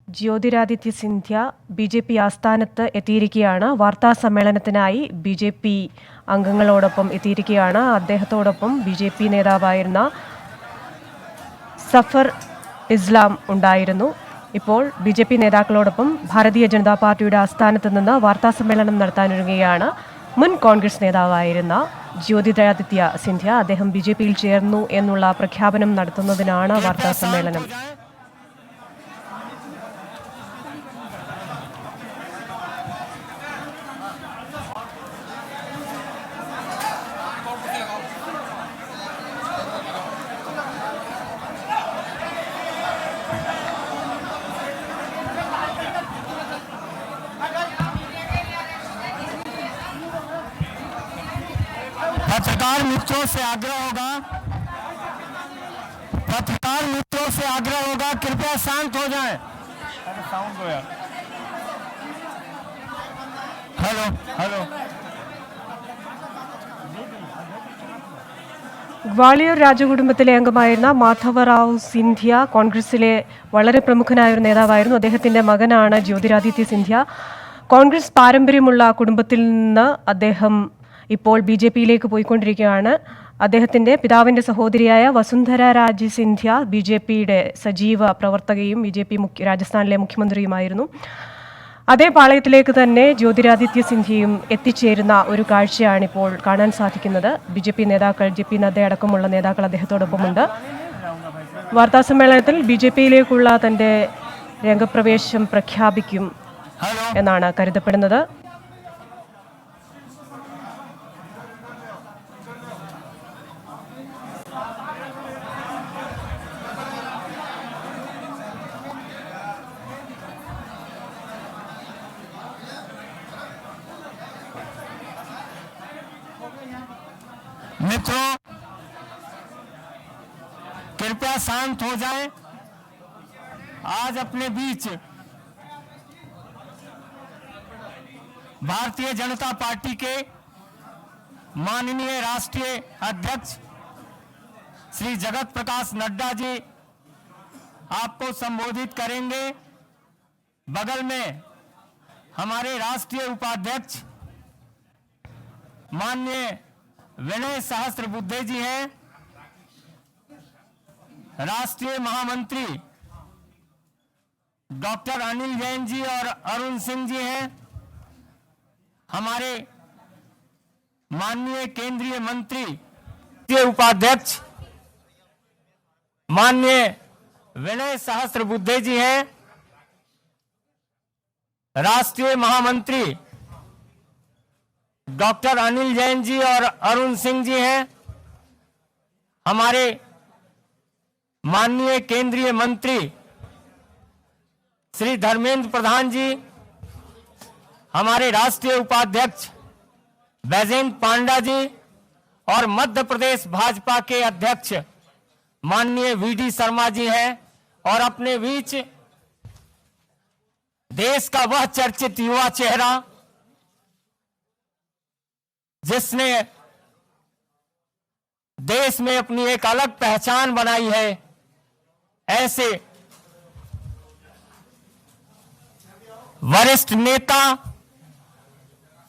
Jyotiraditya Scindia BJP. ആസ്ഥാനത്ത് എത്തിയിരിക്കുകയാണ്. വാർത്താ സമ്മേളനത്തിനായി ബി.ജെ.പി. അംഗങ്ങളോടൊപ്പം എത്തിയിരിക്കുകയാണ്. അദ്ദേഹത്തോടൊപ്പം ബി.ജെ.പി. നേതാവായിരുന്ന സഫർ ഇസ്ലാം ഉണ്ടായിരുന്നു. ഇപ്പോൾ ബി.ജെ.പി. നേതാക്കളോടൊപ്പം ഭാരതീയ ജനതാ പാർട്ടിയുടെ ആസ്ഥാനത്ത് നിന്ന് വാർത്താ സമ്മേളനം നടത്താനൊരുങ്ങുകയാണ് മുൻ കോൺഗ്രസ് നേതാവായിരുന്ന ജ്യോതിരാദിത്യ സിന്ധ്യ. അദ്ദേഹം ബി.ജെ.പിയിൽ ചേർന്നു എന്നുള്ള പ്രഖ്യാപനം നടത്തുന്നതിനാണ് വാർത്താ സമ്മേളനം. पत्रकार मित्रों से आग्रह होगा कृपया शांत हो जाएं। साउंड दो यार। हेलो ഗ്വാളിയർ രാജകുടുംബത്തിലെ അംഗമായിരുന്ന മാധവറാവു സിന്ധ്യ കോൺഗ്രസിലെ വളരെ പ്രമുഖനായ ഒരു നേതാവായിരുന്നു. അദ്ദേഹത്തിന്റെ മകനാണ് ജ്യോതിരാദിത്യ സിന്ധ്യ. കോൺഗ്രസ് പാരമ്പര്യമുള്ള കുടുംബത്തിൽ നിന്ന് അദ്ദേഹം ഇപ്പോൾ ബി.ജെ.പിയിലേക്ക് പോയിക്കൊണ്ടിരിക്കുകയാണ്. അദ്ദേഹത്തിന്റെ പിതാവിന്റെ സഹോദരിയായ വസുന്ധര രാജ് സിന്ധ്യ ബി.ജെ.പിയുടെ സജീവ പ്രവർത്തകയും ബി.ജെ.പി. രാജസ്ഥാനിലെ മുഖ്യമന്ത്രിയുമായിരുന്നു. അതേ പാളയത്തിലേക്ക് തന്നെ ജ്യോതിരാദിത്യ സിന്ധ്യയും എത്തിച്ചേരുന്ന ഒരു കാഴ്ചയാണ് ഇപ്പോൾ കാണാൻ സാധിക്കുന്നത്. ബി.ജെ.പി. നേതാക്കൾ ജെ.പി. നദ്ദ അടക്കമുള്ള നേതാക്കൾ അദ്ദേഹത്തോടൊപ്പമുണ്ട്. വാർത്താസമ്മേളനത്തിൽ ബി.ജെ.പിയിലേക്കുള്ള തന്റെ രംഗപ്രവേശം പ്രഖ്യാപിക്കും എന്നാണ് കരുതപ്പെടുന്നത്. मित्रों कृपया शांत हो जाएं। आज अपने बीच भारतीय जनता पार्टी के माननीय राष्ट्रीय अध्यक्ष श्री जगत प्रकाश नड्डा जी आपको संबोधित करेंगे। बगल में हमारे राष्ट्रीय उपाध्यक्ष माननीय विनय सहस्त्रबुद्धे जी हैं। राष्ट्रीय महामंत्री डॉक्टर अनिल जैन जी और अरुण सिंह जी हैं। हमारे माननीय केंद्रीय मंत्री उपाध्यक्ष माननीय विनय सहस्त्रबुद्धे जी हैं। राष्ट्रीय महामंत्री डॉक्टर अनिल जैन जी और अरुण सिंह जी हैं। हमारे माननीय केंद्रीय मंत्री श्री धर्मेंद्र प्रधान जी, हमारे राष्ट्रीय उपाध्यक्ष बैजयंत पांडा जी और मध्य प्रदेश भाजपा के अध्यक्ष माननीय वी.डी. शर्मा जी हैं। और अपने बीच देश का वह चर्चित युवा चेहरा जिसने देश में अपनी एक अलग पहचान बनाई है, ऐसे वरिष्ठ नेता,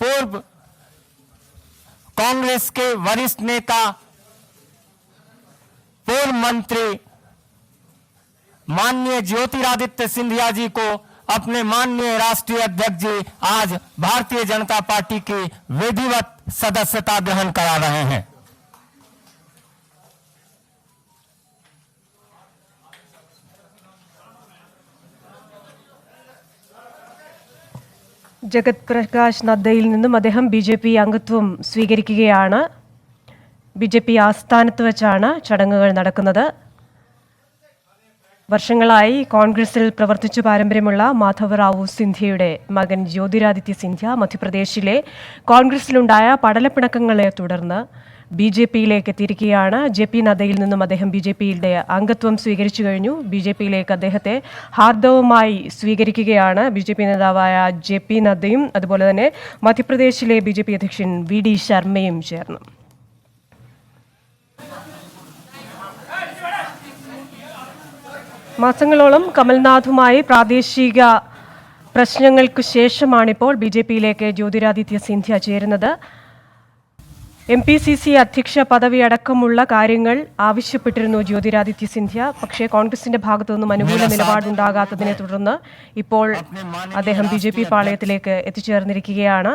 पूर्व कांग्रेस के वरिष्ठ नेता, पूर्व मंत्री माननीय ज्योतिरादित्य सिंधिया जी को अपने माननीय राष्ट्रीय अध्यक्ष जी आज भारतीय जनता पार्टी की विधिवत सदस्यता ग्रहण करा रहे हैं। ജഗത് പ്രകാശ് നദ്ദയിൽ നിന്നും അദ്ദേഹം ബി.ജെ.പി. അംഗത്വം സ്വീകരിക്കുകയാണ്. ബി.ജെ.പി. ആസ്ഥാനത്ത് വെച്ചാണ് ചടങ്ങുകൾ നടക്കുന്നത്. വർഷങ്ങളായി കോൺഗ്രസിൽ പ്രവർത്തിച്ചു പാരമ്പര്യമുള്ള മാധവറാവു സിന്ധ്യയുടെ മകൻ ജ്യോതിരാദിത്യ സിന്ധ്യ മധ്യപ്രദേശിലെ കോൺഗ്രസിലുണ്ടായ പടലപ്പിണക്കങ്ങളെ തുടർന്ന് ബി.ജെ.പിയിലേക്ക് എത്തിയിരിക്കുകയാണ്. ജെ.പി. നദ്ദയിൽ നിന്നും അദ്ദേഹം ബി.ജെ.പിയുടെ അംഗത്വം സ്വീകരിച്ചു കഴിഞ്ഞു. ബി.ജെ.പിയിലേക്ക് അദ്ദേഹത്തെ ഹാർദവമായി സ്വീകരിക്കുകയാണ് ബി.ജെ.പി. നേതാവായ ജെ.പി. നദ്ദയും അതുപോലെ തന്നെ മധ്യപ്രദേശിലെ ബി.ജെ.പി. അധ്യക്ഷൻ വി.ഡി. ശർമ്മയും ചേർന്നു. മാസങ്ങളോളം കമൽനാഥുമായി പ്രാദേശിക പ്രശ്നങ്ങൾക്ക് ശേഷമാണിപ്പോൾ ബി.ജെ.പിയിലേക്ക് ജ്യോതിരാദിത്യ സിന്ധ്യ ചേരുന്നത്. MPCC അധ്യക്ഷ പദവി അടക്കമുള്ള കാര്യങ്ങൾ ആവശ്യപ്പെട്ടിരുന്നു ജ്യോതിരാദിത്യ സിന്ധ്യ. പക്ഷേ കോൺഗ്രസിന്റെ ഭാഗത്തു നിന്നും അനുകൂല നിലപാടുണ്ടാകാത്തതിനെ തുടർന്ന് ഇപ്പോൾ അദ്ദേഹം BJP പാളയത്തിലേക്ക് എത്തിച്ചേർന്നിരിക്കുകയാണ്.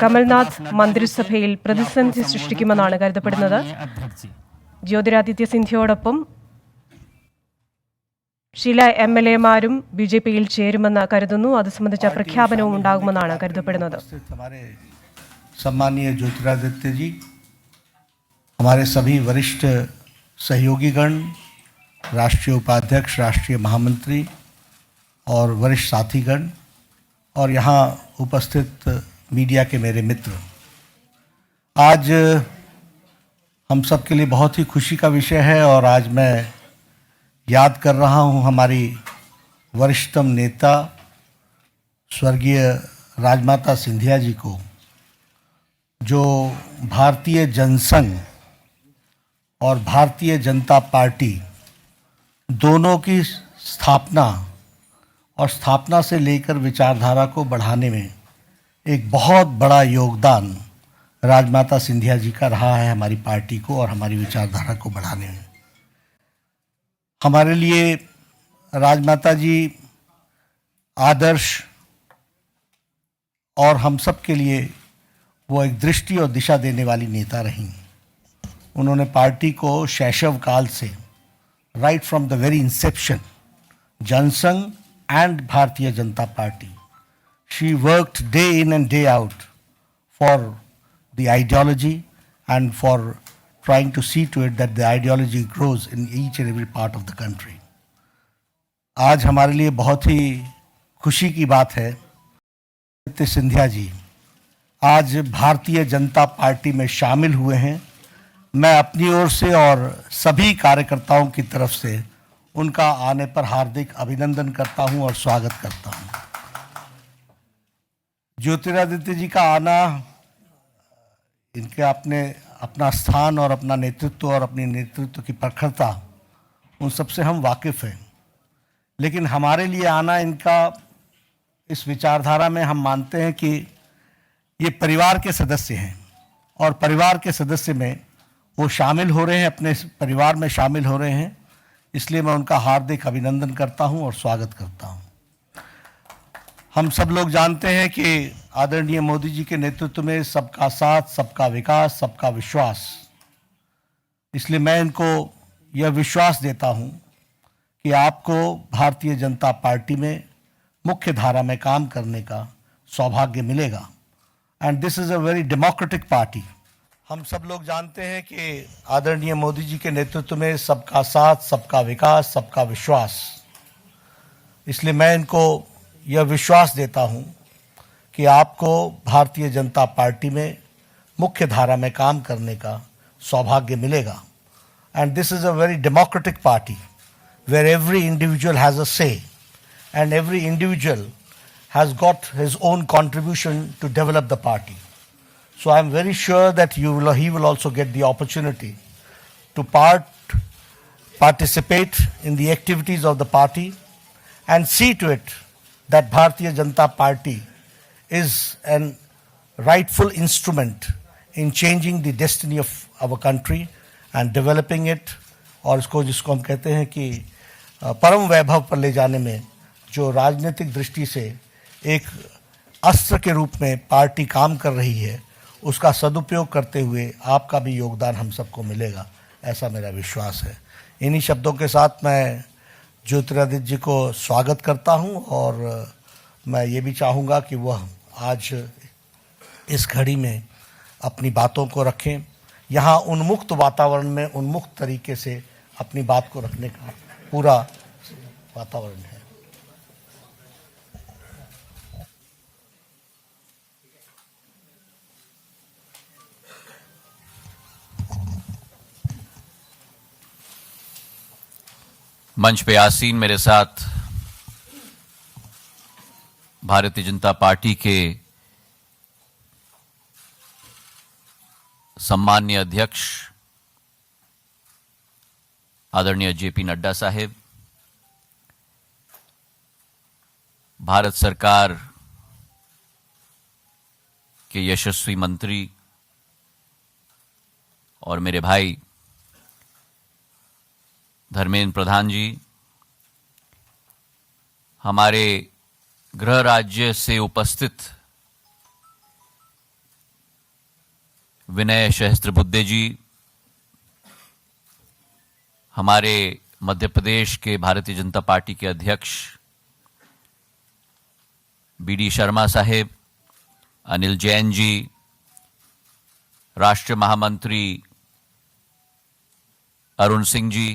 കമൽനാഥ് മന്ത്രിസഭയിൽ പ്രതിസന്ധി സൃഷ്ടിക്കുമെന്നാണ് കരുതപ്പെടുന്നത്. ജ്യോതിരാദിത്യ സിന്ധ്യയോടൊപ്പം ചില MLA-മാരും BJP-യിൽ ചേരുമെന്ന് കരുതുന്നു. അത് സംബന്ധിച്ച പ്രഖ്യാപനവും ഉണ്ടാകുമെന്നാണ് കരുതപ്പെടുന്നത്. सम्मानीय ज्योतिरादित्य जी, हमारे सभी वरिष्ठ सहयोगीगण, राष्ट्रीय उपाध्यक्ष, राष्ट्रीय महामंत्री और वरिष्ठ साथीगण और यहाँ उपस्थित मीडिया के मेरे मित्र, आज हम सब के लिए बहुत ही खुशी का विषय है और आज मैं याद कर रहा हूँ हमारी वरिष्ठतम नेता स्वर्गीय राजमाता सिंधिया जी को, जो भारतीय जनसंघ और भारतीय जनता पार्टी दोनों की स्थापना से लेकर विचारधारा को बढ़ाने में एक बहुत बड़ा योगदान राजमाता सिंधिया जी का रहा है हमारी पार्टी को और हमारी विचारधारा को बढ़ाने में। हमारे लिए राजमाता जी आदर्श और हम सब के लिए वो एक दृष्टि और दिशा देने वाली नेता रहीं। उन्होंने पार्टी को शैशव काल से, right from the very inception, Jana Sangh and Bharatiya Janata Party, she worked day in and day out for the ideology and for trying to see to it that the ideology grows in each and every part of the country. आज हमारे लिए बहुत ही खुशी की बात है कि सिंधिया जी आज भारतीय जनता पार्टी में शामिल हुए हैं। मैं अपनी ओर से और सभी कार्यकर्ताओं की तरफ से उनका आने पर हार्दिक अभिनंदन करता हूं और स्वागत करता हूं। ज्योतिरादित्य जी का आना, इनके अपना स्थान और अपना नेतृत्व और अपनी नेतृत्व की प्रखरता, उन सबसे हम वाकिफ़ हैं, लेकिन हमारे लिए आना इनका इस विचारधारा में हम मानते हैं कि ये परिवार के सदस्य हैं और परिवार के सदस्य में वो शामिल हो रहे हैं, अपने परिवार में शामिल हो रहे हैं, इसलिए मैं उनका हार्दिक अभिनंदन करता हूं और स्वागत करता हूं। हम सब लोग जानते हैं कि आदरणीय मोदी जी के नेतृत्व में सबका साथ, सबका विकास, सबका विश्वास, इसलिए मैं इनको यह विश्वास देता हूं कि आपको भारतीय जनता पार्टी में मुख्य धारा में काम करने का सौभाग्य मिलेगा। And this is a very democratic party. हम सब लोग जानते हैं कि आदरणीय मोदी जी के नेतृत्व में सबका साथ, सबका विकास, सबका विश्वास, इसलिए मैं इनको यह विश्वास देता हूं कि आपको भारतीय जनता पार्टी में मुख्य धारा में काम करने का सौभाग्य मिलेगा। And this is a very democratic party where every individual has a say and every individual has got his own contribution to develop the party. So I am very sure that he will also get the opportunity to participate in the activities of the party and see to it that Bharatiya Janata Party is a rightful instrument in changing the destiny of our country and developing it, और इसको जिसको हम कहते हैं कि परम वैभव पर ले जाने में जो राजनीतिक दृष्टि से एक अस्त्र के रूप में पार्टी काम कर रही है, उसका सदुपयोग करते हुए आपका भी योगदान हम सबको मिलेगा, ऐसा मेरा विश्वास है। इन्हीं शब्दों के साथ मैं ज्योतिरादित्य जी को स्वागत करता हूं और मैं ये भी चाहूँगा कि वह आज इस घड़ी में अपनी बातों को रखें। यहाँ उन्मुक्त वातावरण में उन्मुक्त तरीके से अपनी बात को रखने का पूरा वातावरण है। मंच पे आसीन मेरे साथ भारतीय जनता पार्टी के सम्माननीय अध्यक्ष आदरणीय जेपी नड्डा साहेब, भारत सरकार के यशस्वी मंत्री और मेरे भाई धर्मेंद्र प्रधान जी, हमारे गृह राज्य से उपस्थित विनय सहस्त्रबुद्धे जी, हमारे मध्य प्रदेश के भारतीय जनता पार्टी के अध्यक्ष बीडी शर्मा साहेब, अनिल जैन जी, राष्ट्रीय महामंत्री अरुण सिंह जी,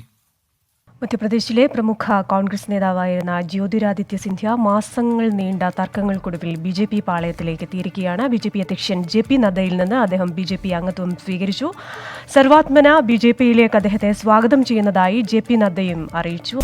മധ്യപ്രദേശിലെ പ്രമുഖ കോൺഗ്രസ് നേതാവായിരുന്ന ജ്യോതിരാദിത്യ സിന്ധ്യ മാസങ്ങൾ നീണ്ട തർക്കങ്ങൾക്കൊടുവിൽ ബി.ജെ.പി. പാളയത്തിലേക്ക് എത്തിയിരിക്കുകയാണ്. ബി.ജെ.പി. അധ്യക്ഷൻ ജെ.പി. നദ്ദയിൽ നിന്ന് അദ്ദേഹം ബി.ജെ.പി. അംഗത്വം സ്വീകരിച്ചു. സർവാത്മന ബി.ജെ.പിയിലേക്ക് അദ്ദേഹത്തെ സ്വാഗതം ചെയ്യുന്നതായി ജെ.പി. നദ്ദയും അറിയിച്ചു.